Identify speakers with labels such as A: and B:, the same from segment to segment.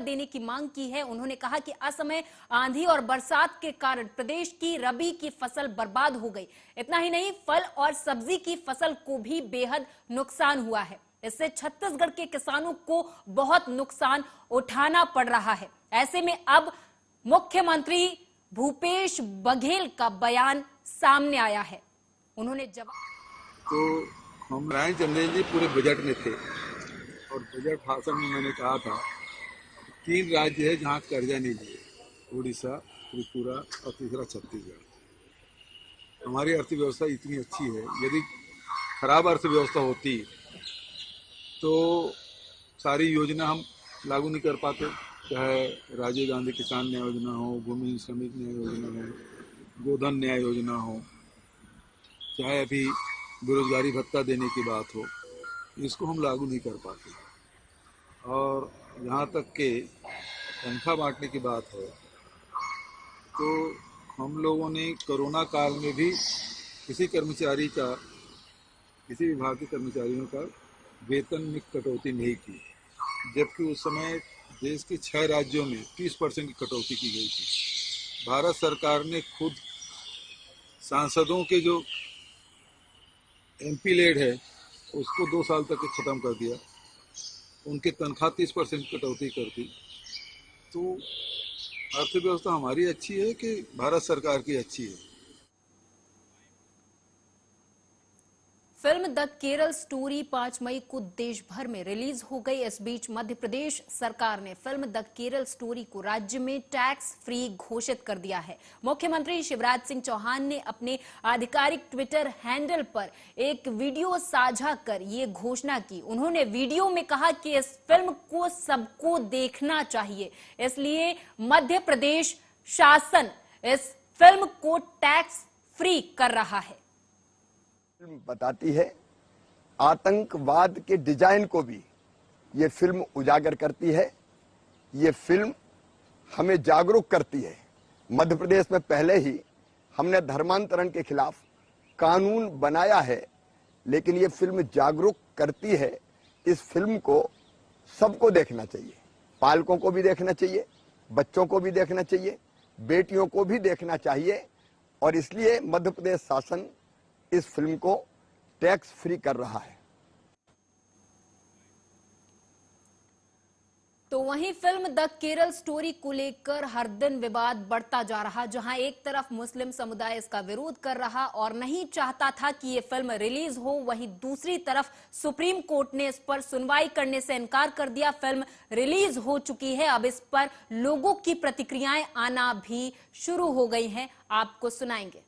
A: देने की मांग की है। उन्होंने कहा कि असमय आंधी और बरसात के कारण प्रदेश की रबी की फसल बर्बाद हो गई। इतना ही नहीं, फल और सब्जी की फसल को भी बेहद नुकसान हुआ है। इससे छत्तीसगढ़ के किसानों को बहुत नुकसान उठाना पड़ रहा है। ऐसे में अब मुख्यमंत्री भूपेश बघेल का बयान सामने आया है। उन्होंने जवाब
B: तो हम नारायण चंदेल जी पूरे बजट में थे और बजट भाषण में मैंने कहा था 3 राज्य है जहाँ कर्जा नहीं लिए, उड़ीसा, त्रिपुरा और तीसरा छत्तीसगढ़। हमारी अर्थव्यवस्था इतनी अच्छी है, यदि खराब अर्थव्यवस्था होती तो सारी योजना हम लागू नहीं कर पाते, चाहे राजीव गांधी किसान न्याय योजना हो, भूमि श्रमिक न्याय योजना हो, गोधन न्याय योजना हो, चाहे अभी बेरोजगारी भत्ता देने की बात हो, इसको हम लागू नहीं कर पाते। और जहाँ तक के तनख्वाह बांटने की बात है तो हम लोगों ने कोरोना काल में भी किसी कर्मचारी का, किसी विभाग के कर्मचारियों का वेतन में कटौती नहीं की, जबकि उस समय देश के 6 राज्यों में 30% की कटौती की गई थी। भारत सरकार ने खुद सांसदों के जो MP लेड है उसको 2 साल तक ख़त्म कर दिया, उनके तनख्वाह 30% कटौती कर दी। तो अर्थव्यवस्था हमारी अच्छी है कि भारत सरकार की अच्छी है?
A: फिल्म द केरल स्टोरी 5 मई को देश भर में रिलीज हो गई। इस बीच मध्य प्रदेश सरकार ने फिल्म द केरल स्टोरी को राज्य में टैक्स फ्री घोषित कर दिया है। मुख्यमंत्री शिवराज सिंह चौहान ने अपने आधिकारिक ट्विटर हैंडल पर एक वीडियो साझा कर ये घोषणा की। उन्होंने वीडियो में कहा कि इस फिल्म को सबको देखना चाहिए, इसलिए मध्य प्रदेश शासन इस फिल्म को टैक्स फ्री कर रहा है।
C: फिल्म बताती है, आतंकवाद के डिजाइन को भी ये फिल्म उजागर करती है। ये फिल्म हमें जागरूक करती है। मध्य प्रदेश में पहले ही हमने धर्मांतरण के खिलाफ कानून बनाया है, लेकिन ये फिल्म जागरूक करती है। इस फिल्म को सबको देखना चाहिए, पालकों को भी देखना चाहिए, बच्चों को भी देखना चाहिए, बेटियों को भी देखना चाहिए। और इसलिए मध्य प्रदेश शासन इस फिल्म को टैक्स फ्री कर रहा है।
A: तो वहीं फिल्म द केरल स्टोरी को लेकर हर दिन विवाद बढ़ता जा रहा। जहां एक तरफ मुस्लिम समुदाय इसका विरोध कर रहा और नहीं चाहता था कि ये फिल्म रिलीज हो, वहीं दूसरी तरफ सुप्रीम कोर्ट ने इस पर सुनवाई करने से इनकार कर दिया। फिल्म रिलीज हो चुकी है, अब इस पर लोगों की प्रतिक्रियाएं आना भी शुरू हो गई हैं। आपको सुनाएंगे।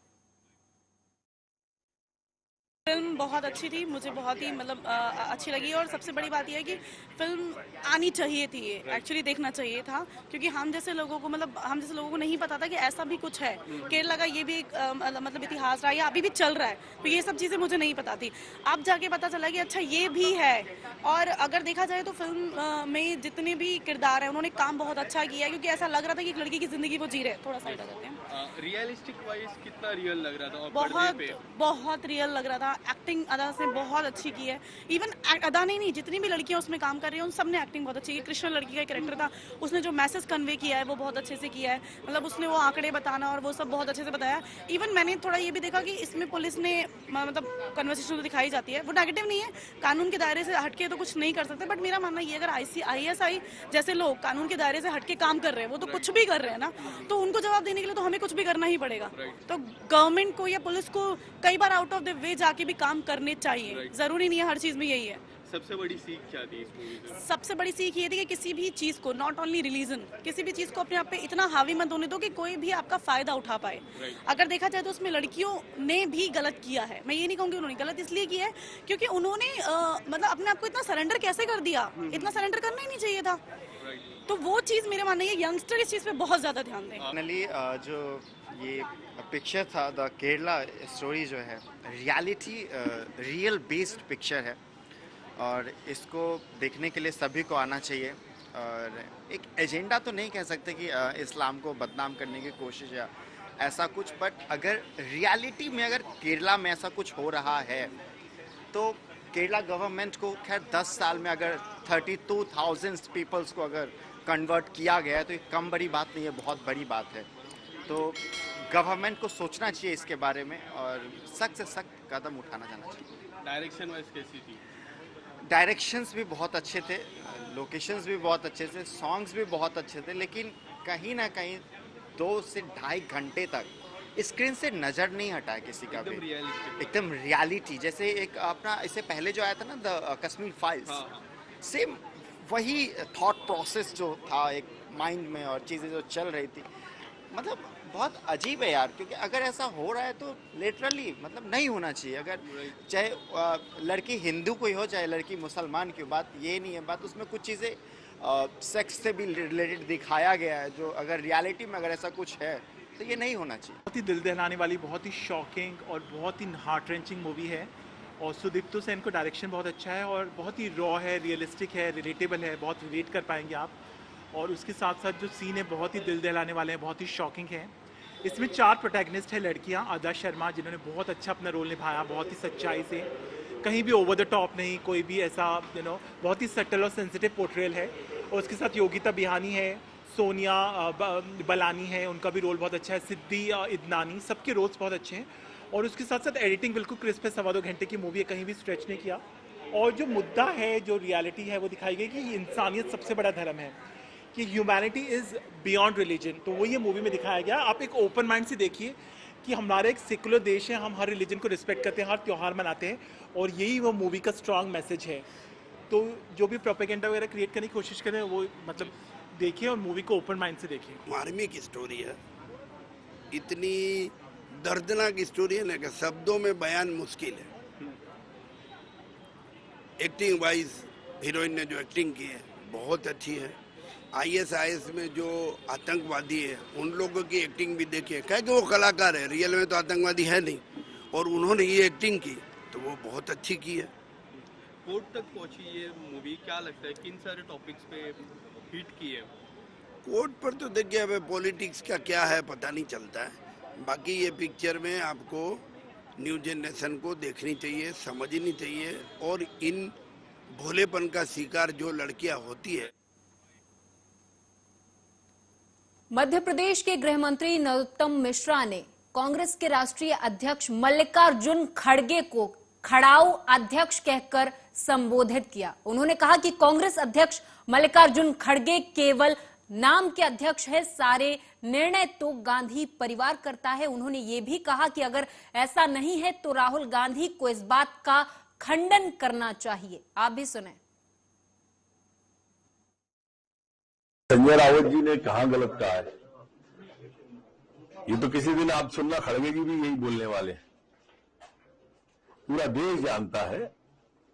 D: फिल्म बहुत अच्छी थी, मुझे बहुत ही अच्छी लगी। और सबसे बड़ी बात यह है कि फिल्म आनी चाहिए थी, एक्चुअली देखना चाहिए था, क्योंकि हम जैसे लोगों को नहीं पता था कि ऐसा भी कुछ है। केरला का ये भी एक इतिहास रहा है, अभी भी चल रहा है, तो ये सब चीज़ें मुझे नहीं पता थी। अब जाके पता चला कि अच्छा ये भी है। और अगर देखा जाए तो फिल्म में जितने भी किरदार हैं उन्होंने काम बहुत अच्छा किया है, क्योंकि ऐसा लग रहा था कि एक लड़की की जिंदगी वो जी रहे। थोड़ा सा हटा देते हैं।
E: रियलिस्टिक वाइज कितना रियल लग रहा था? और
D: बहुत रियल लग रहा था। एक्टिंग अदा से बहुत अच्छी की है। इवन अदा नहीं, जितनी भी लड़कियां उसमें काम कर रही हैं उन सब ने एक्टिंग बहुत अच्छी की। कृष्ण लड़की का कैरेक्टर था, उसने जो मैसेज कन्वे किया है वो बहुत अच्छे से किया है। मतलब उसने वो आंकड़े बताना और वो सब बहुत अच्छे से बताया। इवन मैंने थोड़ा ये भी देखा कि इसमें पुलिस ने कन्वर्सेशन तो दिखाई जाती है, वो नेगेटिव नहीं है, कानून के दायरे से हटके तो कुछ नहीं कर सकते। बट मेरा मानना ये, अगर ISI जैसे लोग कानून के दायरे से हटके काम कर रहे हैं, वो तो कुछ भी कर रहे हैं ना, तो उनको जवाब देने के लिए तो हमें कुछ भी करना ही पड़ेगा। तो गवर्नमेंट को या पुलिस को कई बार आउट ऑफ द वे जाके भी काम करने चाहिए। जरूरी नहीं है हर चीज में यही है।
E: सबसे बड़ी सीख क्या थी इस मूवी से?
D: सबसे बड़ी सीख ये थी कि किसी भी चीज को, नॉट ओनली रिलीजन, किसी भी चीज को अपने आप पे इतना हावी मत होने दो कि कोई भी आपका फायदा उठा पाए। अगर देखा जाए तो उसमें लड़कियों ने भी गलत किया है। मैं ये नहीं कहूंगी उन्होंने गलत इसलिए किया है क्योंकि उन्होंने अपने आप को इतना सरेंडर कैसे कर दिया। इतना सरेंडर करना ही नहीं चाहिए था। तो वो चीज मेरे मानना है, यंगस्टर इस चीज पे बहुत ज्यादा ध्यान दें।
F: फाइनली जो ये पिक्चर था, द केरला स्टोरी, जो है रियलिटी रियल बेस्ड पिक्चर है और इसको देखने के लिए सभी को आना चाहिए। और एक एजेंडा तो नहीं कह सकते कि इस्लाम को बदनाम करने की कोशिश या ऐसा कुछ, बट अगर रियलिटी में अगर केरला में ऐसा कुछ हो रहा है तो केरला गवर्नमेंट को खैर 10 साल में अगर 32,000 पीपल्स को अगर कन्वर्ट किया गया है, तो ये कम बड़ी बात नहीं है, बहुत बड़ी बात है। तो गवर्नमेंट को सोचना चाहिए इसके बारे में और सख्त से सख्त कदम उठाना जाना चाहिए।
E: डायरेक्शन वाइज कैसी थी?
F: डायरेक्शंस भी बहुत अच्छे थे, लोकेशंस भी बहुत अच्छे थे, सॉन्ग्स भी बहुत अच्छे थे, लेकिन कहीं ना कहीं 2 से ढाई घंटे तक स्क्रीन से नज़र नहीं हटा किसी का भी। एकदम रियलिटी, जैसे एक अपना इससे पहले जो आया था ना द कश्मीर फाइल्स, सेम वही थॉट प्रोसेस जो था एक माइंड में और चीज़ें जो चल रही थी, मतलब बहुत अजीब है यार। क्योंकि अगर ऐसा हो रहा है तो लिटरली मतलब नहीं होना चाहिए। अगर चाहे लड़की हिंदू कोई हो चाहे लड़की मुसलमान की, बात ये नहीं है, बात उसमें कुछ चीज़ें सेक्स से भी रिलेटेड दिखाया गया है, जो अगर रियलिटी में अगर ऐसा कुछ है तो ये नहीं होना चाहिए।
G: बहुत ही दिल दहलाने वाली, बहुत ही शॉकिंग और बहुत ही हार्ट रेंचिंग मूवी है। और सुदीप्तो सेन को डायरेक्शन बहुत अच्छा है और बहुत ही रॉ है, रियलिस्टिक है, रिलेटेबल है, बहुत रिलेट कर पाएंगे आप। और उसके साथ साथ जो सीन है बहुत ही दिल दहलाने वाले हैं, बहुत ही शॉकिंग है। इसमें 4 प्रोटैगनिस्ट है लड़कियां। अदा शर्मा जिन्होंने बहुत अच्छा अपना रोल निभाया, बहुत ही सच्चाई से, कहीं भी ओवर द टॉप नहीं, कोई भी ऐसा बहुत ही सटल और सेंसिटिव पोर्ट्रेल है। और उसके साथ योगिता बिहानी है, सोनिया बलानी है, उनका भी रोल बहुत अच्छा है, सिद्धि इदनानी, सबके रोल्स बहुत अच्छे हैं। और उसके साथ साथ एडिटिंग बिल्कुल क्रिस्प है, 2.25 घंटे की मूवी है, कहीं भी स्ट्रेच नहीं किया। और जो मुद्दा है, जो रियलिटी है, वो दिखाई गई कि इंसानियत सबसे बड़ा धर्म है, कि ह्यूमैनिटी इज़ बियॉन्ड रिलीजन। तो वो ये मूवी में दिखाया गया। आप एक ओपन माइंड से देखिए कि हमारा एक सेकुलर देश है, हम हर रिलीजन को रिस्पेक्ट करते हैं, हर त्यौहार मनाते हैं, और यही वो मूवी का स्ट्रांग मैसेज है। तो जो भी प्रोपेगेंडा वगैरह क्रिएट करने की कोशिश करें वो मतलब देखिए और मूवी को ओपन माइंड से देखिए।
H: मार्मिक स्टोरी है, इतनी दर्दनाक स्टोरी है ना कि शब्दों में बयान मुश्किल है। एक्टिंग वाइज हीरोइन ने जो एक्टिंग की है बहुत अच्छी है। ISIS में जो आतंकवादी है उन लोगों की एक्टिंग भी देखिए, क्या कि वो कलाकार है, रियल में तो आतंकवादी है नहीं, और उन्होंने ये एक्टिंग की तो वो बहुत अच्छी की है।
E: कोर्ट तक पहुंची ये मूवी, क्या लगता है किन सारे टॉपिक्स पे हिट की है?
H: कोर्ट पर तो देखिए अब पॉलिटिक्स का क्या है पता नहीं चलता है। बाकी ये पिक्चर में आपको न्यू जनरेशन को देखनी चाहिए, समझनी चाहिए, और इन भोलेपन का शिकार जो लड़कियां होती है।
A: मध्य प्रदेश के गृह मंत्री नरोत्तम मिश्रा ने कांग्रेस के राष्ट्रीय अध्यक्ष मल्लिकार्जुन खड़गे को खड़ाऊ अध्यक्ष कहकर संबोधित किया। उन्होंने कहा कि कांग्रेस अध्यक्ष मल्लिकार्जुन खड़गे केवल नाम के अध्यक्ष है, सारे निर्णय तो गांधी परिवार करता है। उन्होंने ये भी कहा कि अगर ऐसा नहीं है तो राहुल गांधी को इस बात का खंडन करना चाहिए। आप भी सुने।
I: संजय राउत जी ने कहां गलत कहा है? ये तो किसी दिन आप सुनना, खड़गे जी भी यही बोलने वाले हैं। पूरा देश जानता है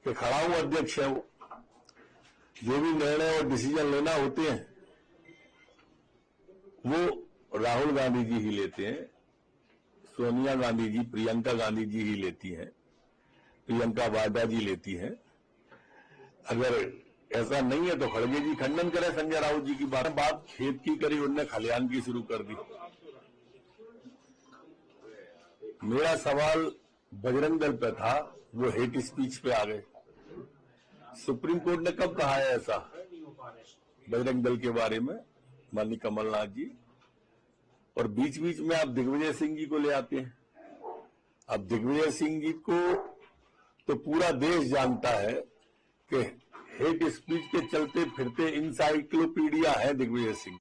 I: कि खड़ाऊ अध्यक्ष है वो। जो भी निर्णय और डिसीजन लेना होते हैं वो राहुल गांधी जी ही लेते हैं, सोनिया गांधी जी, प्रियंका गांधी जी ही लेती हैं, प्रियंका वाड्रा जी लेती हैं। अगर ऐसा नहीं है तो खड़गे जी खंडन करें संजय राउत जी की बात खेत की करी, उनने खलिहान की शुरू कर दी। मेरा सवाल बजरंग दल पे था, वो हेट स्पीच पे आ गए। सुप्रीम कोर्ट ने कब कहा है ऐसा बजरंग दल के बारे में? माननीय कमलनाथ जी। और बीच बीच में आप दिग्विजय सिंह जी को ले आते हैं। अब दिग्विजय सिंह जी को तो पूरा देश जानता है कि हेट स्पीच के चलते फिरते इंसाइक्लोपीडिया है दिग्विजय सिंह।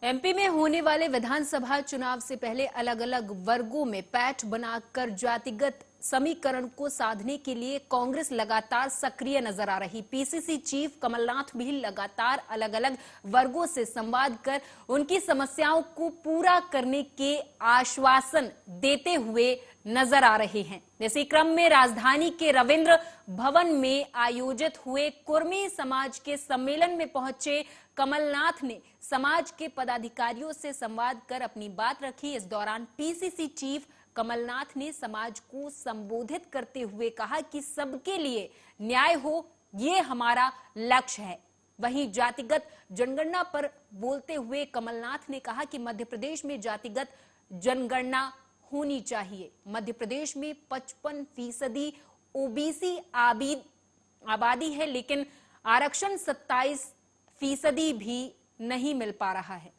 A: एमपी में होने वाले विधानसभा चुनाव से पहले अलग अलग वर्गों में पैठ बनाकर जातिगत समीकरण को साधने के लिए कांग्रेस लगातार सक्रिय नजर आ रही। पीसीसी चीफ कमलनाथ भी लगातार अलग अलग वर्गों से संवाद कर उनकी समस्याओं को पूरा करने के आश्वासन देते हुए नजर आ रहे हैं। इसी क्रम में राजधानी के रविंद्र भवन में आयोजित हुए कुर्मी समाज के सम्मेलन में पहुंचे कमलनाथ ने समाज के पदाधिकारियों से संवाद कर अपनी बात रखी। इस दौरान पीसीसी चीफ कमलनाथ ने समाज को संबोधित करते हुए कहा कि सबके लिए न्याय हो, ये हमारा लक्ष्य है। वहीं जातिगत जनगणना पर बोलते हुए कमलनाथ ने कहा कि मध्य प्रदेश में जातिगत जनगणना होनी चाहिए। मध्य प्रदेश में 55% ओबीसी आबादी है, लेकिन आरक्षण 27% भी नहीं मिल पा रहा है।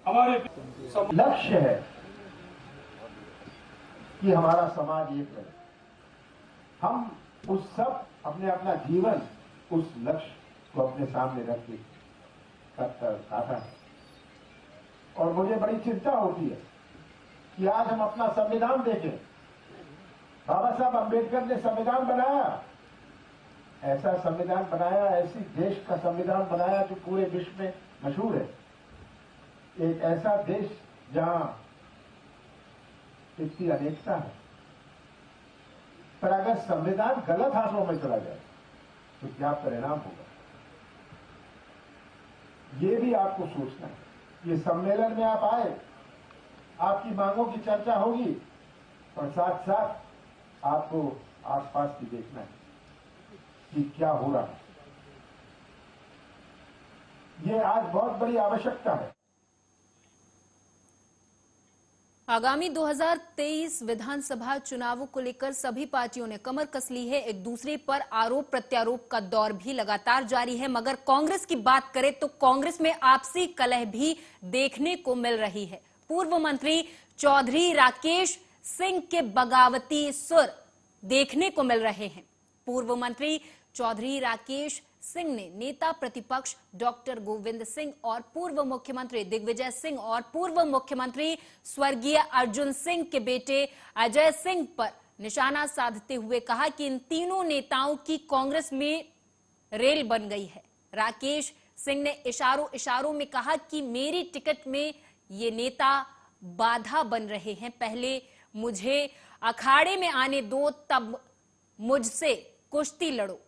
J: हमारे लक्ष्य है कि हमारा समाज एक बने। हम उस सब अपना जीवन उस लक्ष्य को अपने सामने रख के काटा है। और मुझे बड़ी चिंता होती है कि आज हम अपना संविधान देखें। बाबा साहब अम्बेडकर ने संविधान बनाया, ऐसा संविधान बनाया, ऐसी देश का संविधान बनाया जो पूरे विश्व में मशहूर है। एक ऐसा देश जहां इतनी अनेकता है, पर अगर संविधान गलत हाथों में चला जाए तो क्या परिणाम होगा, ये भी आपको सोचना है। ये सम्मेलन में आप आए, आपकी मांगों की चर्चा होगी, और साथ साथ आपको आसपास भी देखना है कि क्या हो रहा है। ये आज बहुत बड़ी आवश्यकता है।
A: आगामी 2023 विधानसभा चुनावों को लेकर सभी पार्टियों ने कमर कस ली है। एक दूसरे पर आरोप प्रत्यारोप का दौर भी लगातार जारी है। मगर कांग्रेस की बात करें तो कांग्रेस में आपसी कलह भी देखने को मिल रही है। पूर्व मंत्री चौधरी राकेश सिंह के बगावती सुर देखने को मिल रहे हैं। पूर्व मंत्री चौधरी राकेश सिंह ने नेता प्रतिपक्ष डॉक्टर गोविंद सिंह और पूर्व मुख्यमंत्री दिग्विजय सिंह और पूर्व मुख्यमंत्री स्वर्गीय अर्जुन सिंह के बेटे अजय सिंह पर निशाना साधते हुए कहा कि इन तीनों नेताओं की कांग्रेस में रेल बन गई है। राकेश सिंह ने इशारों में कहा कि मेरी टिकट में ये नेता बाधा बन रहे हैं। पहले मुझे अखाड़े में आने दो, तब मुझसे कुश्ती लड़ो।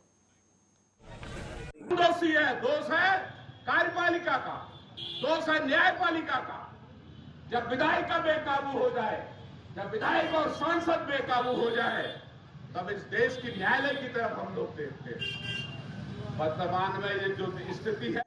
K: दोष है कार्यपालिका का, दोष है न्यायपालिका का। जब विधायिका बेकाबू हो जाए, जब विधायक और सांसद बेकाबू हो जाए, तब इस देश की न्यायालय की तरफ हम लोग देखते हैं। वर्तमान में ये जो स्थिति है।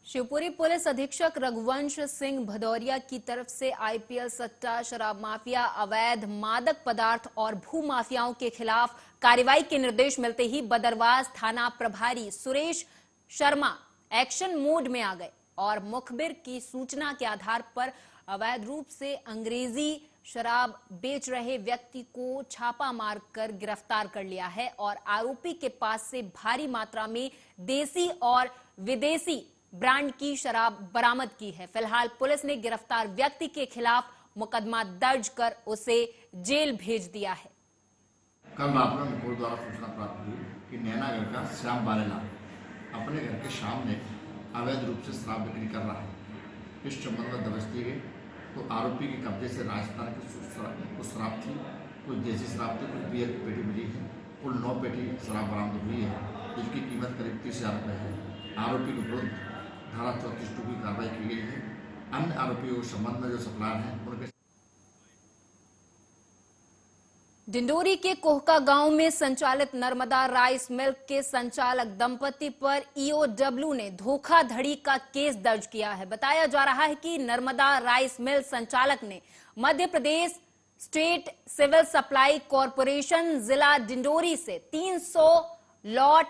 A: शिवपुरी पुलिस अधीक्षक रघुवंश सिंह भदौरिया की तरफ से आईपीएल सट्टा, शराब माफिया, अवैध मादक पदार्थ और भू माफियाओं के खिलाफ कार्रवाई के निर्देश मिलते ही बदरवास थाना प्रभारी सुरेश शर्मा एक्शन मोड में आ गए और मुखबिर की सूचना के आधार पर अवैध रूप से अंग्रेजी शराब बेच रहे व्यक्ति को छापा मारकर गिरफ्तार कर लिया है और आरोपी के पास से भारी मात्रा में देसी और विदेशी ब्रांड की शराब बरामद की है। फिलहाल पुलिस ने गिरफ्तार व्यक्ति के खिलाफ मुकदमा दर्ज कर उसे जेल भेज दिया है।
L: कल रात में मुखबिर द्वारा सूचना प्राप्त हुई कि नैनागढ़ का श्याम बारेलाल अपने घर के सामने अवैध रूप से शराब बिक्री कर रहा है। इस संबंध में दबिश दी गई तो आरोपी के कब्जे से राजस्थान की कुछ शराब थी, कुछ देसी शराब थी, कुछ बियर की पेटी मिली है। कुल 9 पेटी शराब बरामद हुई है, जिसकी कीमत करीब 30,000 रुपये है। आरोपी के विरुद्ध धारा 34 की कार्रवाई की गई है। अन्य आरोपियों के संबंध में जो सप्लायर हैं उनके
A: डिंडोरी के कोहका गांव में संचालित नर्मदा राइस मिल के संचालक दंपति पर ईओडब्ल्यू ने धोखाधड़ी का केस दर्ज किया है। बताया जा रहा है कि नर्मदा राइस मिल संचालक ने Madhya Pradesh state civil supply corporation जिला डिंडोरी से 300 लॉट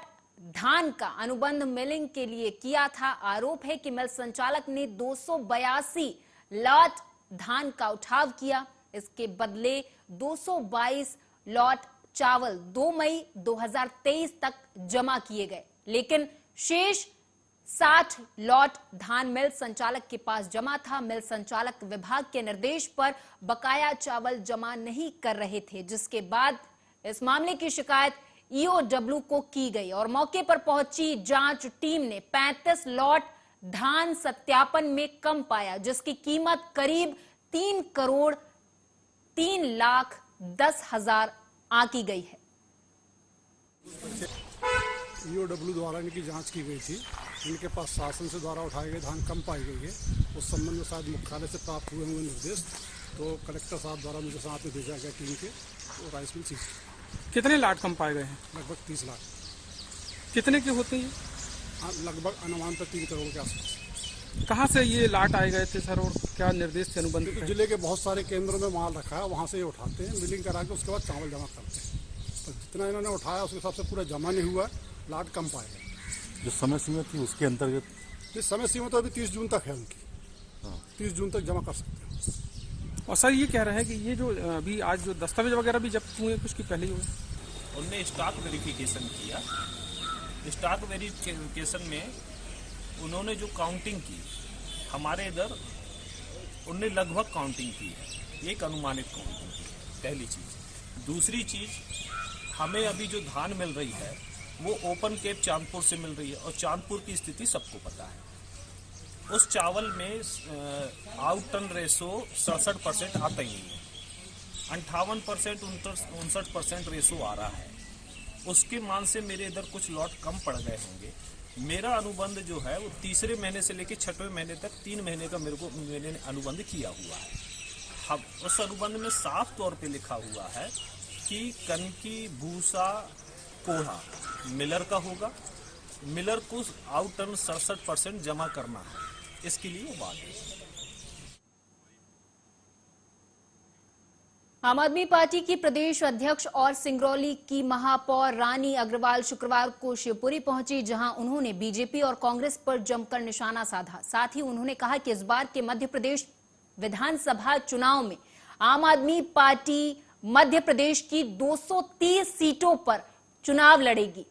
A: धान का अनुबंध मिलिंग के लिए किया था। आरोप है कि मिल संचालक ने 282 लॉट धान का उठाव किया। इसके बदले 222 लॉट चावल 2 मई 2023 तक जमा किए गए, लेकिन शेष 60 लॉट धान मिल संचालक के पास जमा था। मिल संचालक विभाग के निर्देश पर बकाया चावल जमा नहीं कर रहे थे, जिसके बाद इस मामले की शिकायत ईओडब्ल्यू को की गई और मौके पर पहुंची जांच टीम ने 35 लॉट धान सत्यापन में कम पाया, जिसकी कीमत करीब 3,03,10,000 आंकी गई है।
M: ईओडब्ल्यू द्वारा इनकी जांच की गई थी। इनके पास शासन से द्वारा उठाए गए धान कम पाई गई है। उस संबंध में शायद मुख्यालय से प्राप्त हुए निर्देश, तो कलेक्टर साहब द्वारा मुझे साथ में भेजा गया टीम के, तो राइस मिल सीज।
N: कितने लाट कम पाए गए हैं?
M: लगभग 30 लाख।
N: कितने के होते हैं?
M: लगभग अनुमान पर 3 करोड़ के आसपास।
N: कहाँ से ये लाट आए गए थे सर, और क्या निर्देश थे अनुबंध?
M: जिले के बहुत सारे केंद्रों में माल रखा है, वहाँ से ये उठाते हैं, मिलिंग करा के उसके बाद चावल जमा करते हैं। जितना इन्होंने उठाया उसके हिसाब से पूरा जमा नहीं हुआ, लाट कम पाएगा।
O: जो समय सीमा थी उसके अंतर्गत,
M: इस समय सीमा तो अभी 30 जून तक है उनकी, 30 जून तक जमा कर सकते हैं।
N: और सर ये कह रहे हैं कि ये जो अभी आज जो दस्तावेज वगैरह भी जब्त हुए कुछ की पहले हुए,
P: उनने स्टॉक वेरिफिकेशन किया। स्टॉक वेरिफिकेशन में उन्होंने जो काउंटिंग की, हमारे इधर उनने लगभग काउंटिंग की है, एक अनुमानित काउंटिंग की, पहली चीज़। दूसरी चीज़, हमें अभी जो धान मिल रही है वो ओपन केप चांदपुर से मिल रही है, और चांदपुर की स्थिति सबको पता है। उस चावल में आउट टन रेशो 67% आता ही नहीं है, 58% 59% रेशो आ रहा है। उसके मान से मेरे इधर कुछ लॉट कम पड़ गए होंगे। मेरा अनुबंध जो है वो तीसरे महीने से लेकर 6वें महीने तक 3 महीने का मैंने अनुबंध किया हुआ है। हम उस अनुबंध में साफ तौर पे लिखा हुआ है कि कनकी, भूसा, कोढ़ा मिलर का होगा। मिलर को आउट टन 67% जमा करना है, इसके लिए वो बात है।
A: आम आदमी पार्टी की प्रदेश अध्यक्ष और सिंगरौली की महापौर रानी अग्रवाल शुक्रवार को शिवपुरी पहुंची, जहां उन्होंने बीजेपी और कांग्रेस पर जमकर निशाना साधा। साथ ही उन्होंने कहा कि इस बार के मध्य प्रदेश विधानसभा चुनाव में आम आदमी पार्टी मध्य प्रदेश की 230 सीटों पर चुनाव लड़ेगी।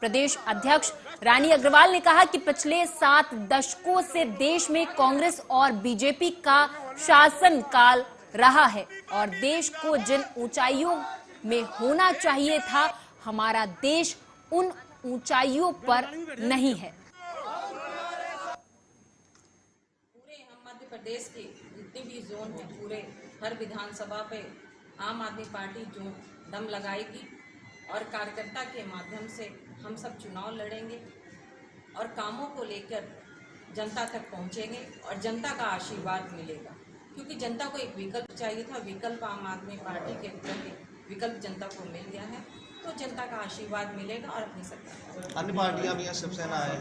A: प्रदेश अध्यक्ष रानी अग्रवाल ने कहा कि पिछले 7 दशकों से देश में कांग्रेस और बीजेपी का शासन काल रहा है और देश को जिन ऊंचाइयों में होना चाहिए था, हमारा देश उन ऊंचाइयों पर नहीं है।
Q: पूरे हम मध्य प्रदेश के जितने भी जोन हैं, पूरे हर विधानसभा पे आम आदमी पार्टी जो दम लगाएगी और कार्यकर्ता के माध्यम से हम सब चुनाव लड़ेंगे और कामों को लेकर जनता तक पहुंचेंगे और जनता का आशीर्वाद मिलेगा, क्योंकि जनता को एक विकल्प चाहिए था। विकल्प आम आदमी पार्टी के विकल्प जनता को मिल गया है, तो जनता का आशीर्वाद मिलेगा और अपनी सरकार।
R: अन्य पार्टियां भी हैं, शिवसेना है,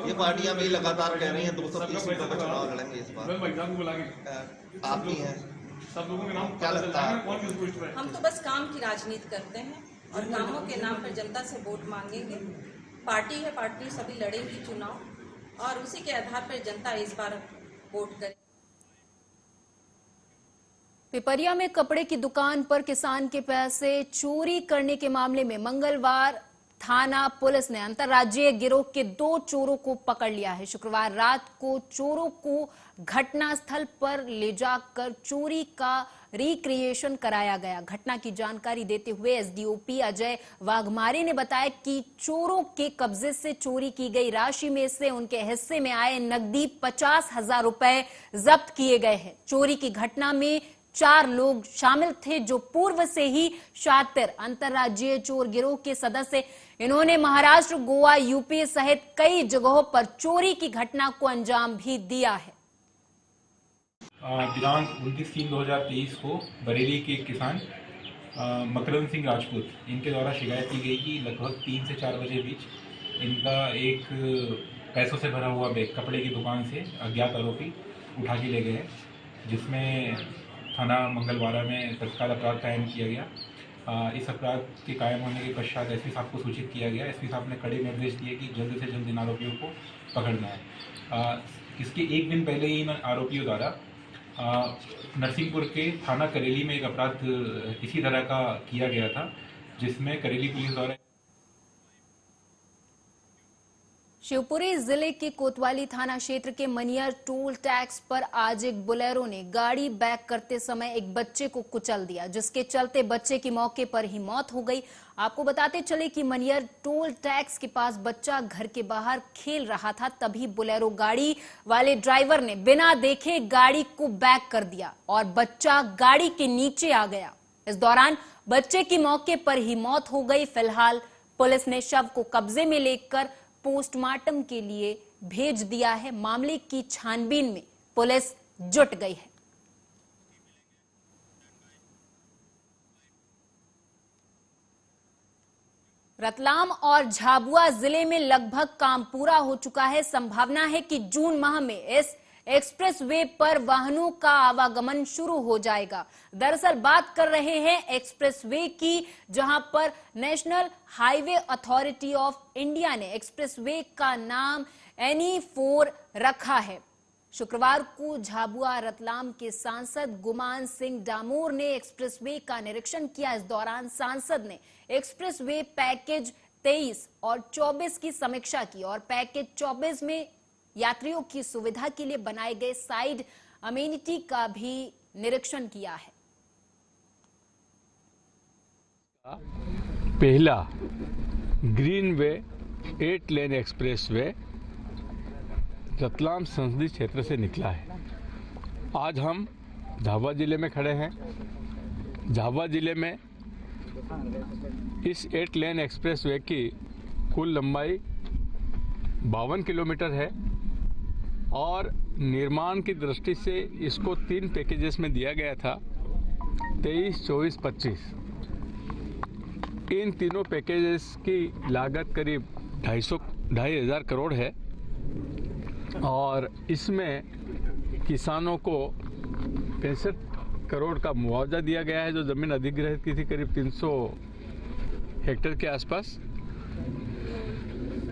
R: ये पार्टियां भी लगातार कह रही हैं 230 सीटों पर चुनाव लड़ेंगे इस बार। आप भी हैं, सब लोगों के नाम क्या लगता है?
Q: हम तो बस काम की राजनीति करते हैं और कामों के नाम पर जनता से वोट मांगेंगे। पार्टी है, पार्टी सभी लड़ेंगी चुनाव और उसी के आधार पर जनता इस बार वोट करे।
A: पिपरिया में कपड़े की दुकान पर किसान के पैसे चोरी करने के मामले में मंगलवार थाना पुलिस ने अंतर्राज्यीय गिरोह के 2 चोरों को पकड़ लिया है। शुक्रवार रात को चोरों को घटनास्थल पर ले जाकर चोरी का रिक्रिएशन कराया गया। घटना की जानकारी देते हुए एसडीओपी अजय वाघमारे ने बताया कि चोरों के कब्जे से चोरी की गई राशि में से उनके हिस्से में आए नकदी 50,000 रुपए जब्त किए गए हैं। चोरी की घटना में 4 लोग शामिल थे जो पूर्व से ही शातिर अंतर्राज्यीय चोर गिरोह के सदस्य। इन्होंने महाराष्ट्र, गोवा, यूपी सहित कई जगहों पर चोरी की घटना को अंजाम भी दिया है।
S: दिनांक 29/3/2023 को बरेली के किसान मकरंद सिंह राजपूत, इनके द्वारा शिकायत की गई कि लगभग 3 से 4 बजे बीच इनका एक पैसों से भरा हुआ बैग कपड़े की दुकान से अज्ञात आरोपी उठा के ले गए, जिसमें थाना मंगलवाड़ा में तत्काल अपराध कायम किया गया। इस अपराध के कायम होने के पश्चात एसपी साहब को सूचित किया गया। एसपी साहब ने कड़े निर्देश दिए कि जल्द से जल्द इन आरोपियों को पकड़ना है। इसके एक दिन पहले ही इन आरोपियों द्वारा नरसिंहपुर के थाना करेली में एक अपराध इसी तरह का किया गया था, जिसमें करेली पुलिस द्वारा
A: शिवपुरी जिले के कोतवाली थाना क्षेत्र के मनियर टोल टैक्स पर आज एक बोलेरो ने गाड़ी बैक करते समय एक बच्चे को कुचल दिया, जिसके चलते बच्चे की मौके पर ही मौत हो गई। आपको बताते चले कि मनियर टोल टैक्स के पास बच्चा घर के बाहर खेल रहा था, तभी बोलेरो गाड़ी वाले ड्राइवर ने बिना देखे गाड़ी को बैक कर दिया और बच्चा गाड़ी के नीचे आ गया। इस दौरान बच्चे की मौके पर ही मौत हो गई। फिलहाल पुलिस ने शव को कब्जे में लेकर पोस्टमार्टम के लिए भेज दिया है। मामले की छानबीन में पुलिस जुट गई है। रतलाम और झाबुआ जिले में लगभग काम पूरा हो चुका है। संभावना है कि जून माह में इस एक्सप्रेसवे पर वाहनों का आवागमन शुरू हो जाएगा। दरअसल बात कर रहे हैं एक्सप्रेसवे की, जहां पर national highway authority of India ने एक्सप्रेसवे का नाम NE4 रखा है। शुक्रवार को झाबुआ रतलाम के सांसद गुमान सिंह डामोर ने एक्सप्रेसवे का निरीक्षण किया। इस दौरान सांसद ने एक्सप्रेसवे पैकेज 23 और 24 की समीक्षा की और पैकेज 24 में यात्रियों की सुविधा के लिए बनाए गए साइड अमेनिटी का भी निरीक्षण किया है।
T: पहला ग्रीन वे 8 लेन एक्सप्रेसवे रतलाम संसदीय क्षेत्र से निकला है। आज हम झाबुआ जिले में खड़े हैं। झाबुआ जिले में इस 8 लेन एक्सप्रेसवे की कुल लंबाई 52 किलोमीटर है और निर्माण की दृष्टि से इसको 3 पैकेजेस में दिया गया था, 23, 24, 25। इन तीनों पैकेजेस की लागत करीब 2,500 करोड़ है और इसमें किसानों को 65 करोड़ का मुआवजा दिया गया है, जो जमीन अधिग्रहित की थी करीब 300 हेक्टेयर के आसपास।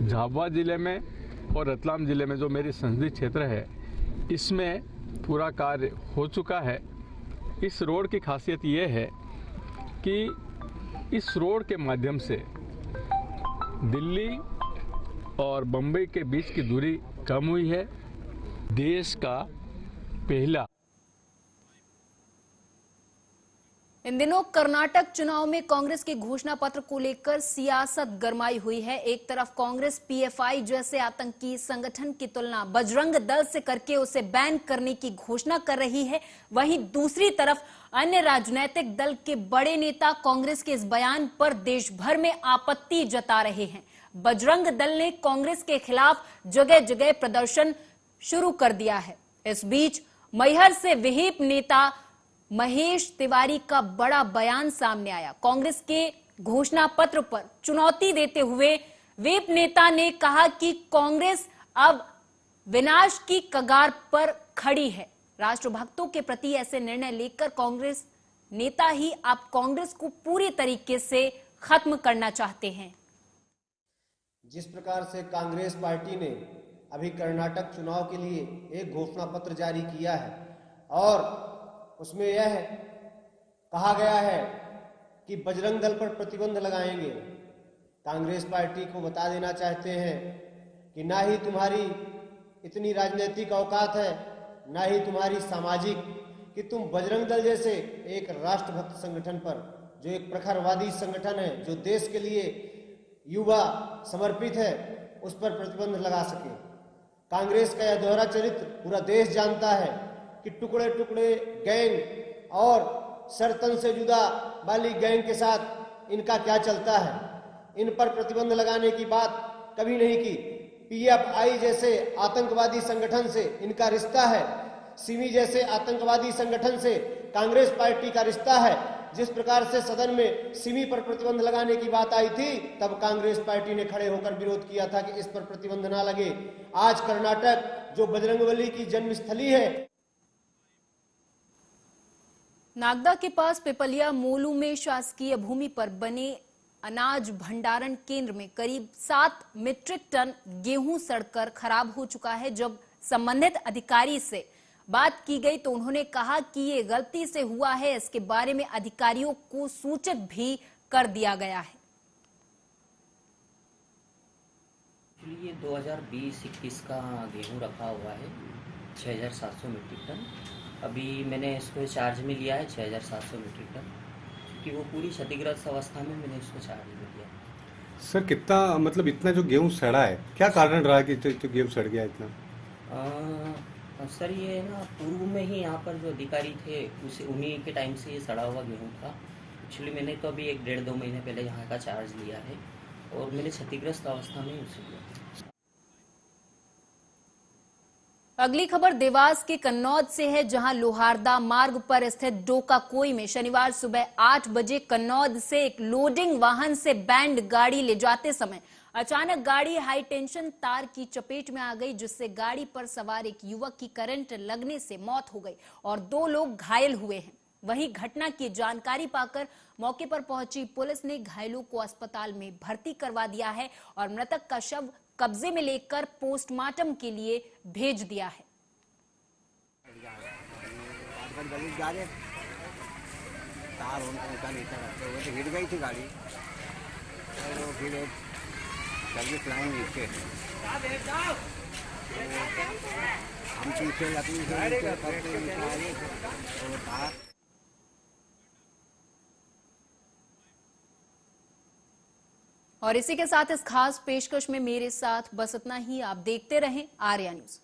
T: झाबुआ जिले में और रतलाम जिले में जो मेरी संसदीय क्षेत्र है, इसमें पूरा कार्य हो चुका है। इस रोड की खासियत ये है कि इस रोड के माध्यम से दिल्ली और बम्बई के बीच की दूरी कम हुई है। देश का पहला।
A: इन दिनों कर्नाटक चुनाव में कांग्रेस के घोषणा पत्र को लेकर सियासत गरमाई हुई है। एक तरफ कांग्रेस PFI जैसे आतंकी संगठन की तुलना बजरंग दल से करके उसे बैन करने की घोषणा कर रही है, वहीं दूसरी तरफ अन्य राजनीतिक दल के बड़े नेता कांग्रेस के इस बयान पर देश भर में आपत्ति जता रहे हैं। बजरंग दल ने कांग्रेस के खिलाफ जगह जगह प्रदर्शन शुरू कर दिया है। इस बीच मैहर से विहिप नेता महेश तिवारी का बड़ा बयान सामने आया। कांग्रेस के घोषणा पत्र पर चुनौती देते हुए विहिप नेता ने कहा कि कांग्रेस अब विनाश की कगार पर खड़ी है। राष्ट्रभक्तों के प्रति ऐसे निर्णय लेकर कांग्रेस नेता ही अब कांग्रेस को पूरी तरीके से खत्म करना चाहते हैं।
U: जिस प्रकार से कांग्रेस पार्टी ने अभी कर्नाटक चुनाव के लिए एक घोषणा पत्र जारी किया है और उसमें यह कहा गया है कि बजरंग दल पर प्रतिबंध लगाएंगे, कांग्रेस पार्टी को बता देना चाहते हैं कि ना ही तुम्हारी इतनी राजनीतिक औकात है, ना ही तुम्हारी सामाजिक, कि तुम बजरंग दल जैसे एक राष्ट्रभक्त संगठन पर, जो एक प्रखरवादी संगठन है, जो देश के लिए युवा समर्पित है, उस पर प्रतिबंध लगा सके। कांग्रेस का यह दोहरा चरित्र पूरा देश जानता है कि टुकड़े टुकड़े गैंग और सरतन से जुदा वाली गैंग के साथ इनका क्या चलता है। इन पर प्रतिबंध लगाने की बात कभी नहीं की। PFI जैसे आतंकवादी संगठन से इनका रिश्ता है, सिमी जैसे आतंकवादी संगठन से कांग्रेस पार्टी का रिश्ता है। जिस प्रकार से सदन में सिमी पर प्रतिबंध लगाने की बात आई थी, तब कांग्रेस पार्टी ने खड़े होकर विरोध किया था कि इस पर प्रतिबंध ना लगे। आज कर्नाटक जो बजरंगबली की जन्मस्थली है,
A: नागदा के पास पिपलिया मोलू में शासकीय भूमि पर बने अनाज भंडारण केंद्र में करीब 7 मीट्रिक टन गेहूं सड़कर खराब हो चुका है। जब संबंधित अधिकारी से बात की गई तो उन्होंने कहा कि ये गलती से हुआ है, इसके बारे में अधिकारियों को सूचित भी कर दिया गया है।
V: ये 2020-21 का गेहूं रखा हुआ है 6,700 मीट्रिक टन। अभी मैंने इसको चार्ज में लिया है 6,700 मीट्रिक टन, क्योंकि वो पूरी क्षतिग्रस्त अवस्था में मैंने इसको चार्ज में लिया।
W: सर कितना, मतलब इतना जो गेहूं सड़ा है, क्या कारण रहा कि तो गेहूं सड़ गया इतना?
V: सर ये ना पूर्व में ही यहाँ पर जो अधिकारी थे उन्हीं के टाइम से ये सड़ा हुआ गेहूँ था। एक्चुअली मैंने तो अभी 1-1.5-2 महीने पहले यहाँ का चार्ज लिया है और मैंने क्षतिग्रस्त अवस्था में उसे लिया।
A: अगली खबर देवास के कन्नौज से है, जहां लोहारदा मार्ग पर स्थित डोकाकोई में शनिवार सुबह 8 बजे कन्नौज से एक लोडिंग वाहन से बैंड गाड़ी ले जाते समय अचानक गाड़ी हाई टेंशन तार की चपेट में आ गई, जिससे गाड़ी पर सवार एक युवक की करंट लगने से मौत हो गई और 2 लोग घायल हुए हैं। वहीं घटना की जानकारी पाकर मौके पर पहुंची पुलिस ने घायलों को अस्पताल में भर्ती करवा दिया है और मृतक का शव कब्जे में लेकर पोस्टमार्टम के लिए भेज दिया है।
B: तार ऊंचा नीचा करते हुए तो गिर गई थी गाड़ी और वो फिर सर्विस लाइन नीचे हम पीछे अपनी करते नीचे आए तो तार।
A: और इसी के साथ इस खास पेशकश में मेरे साथ बस इतना ही। आप देखते रहें आर्या न्यूज।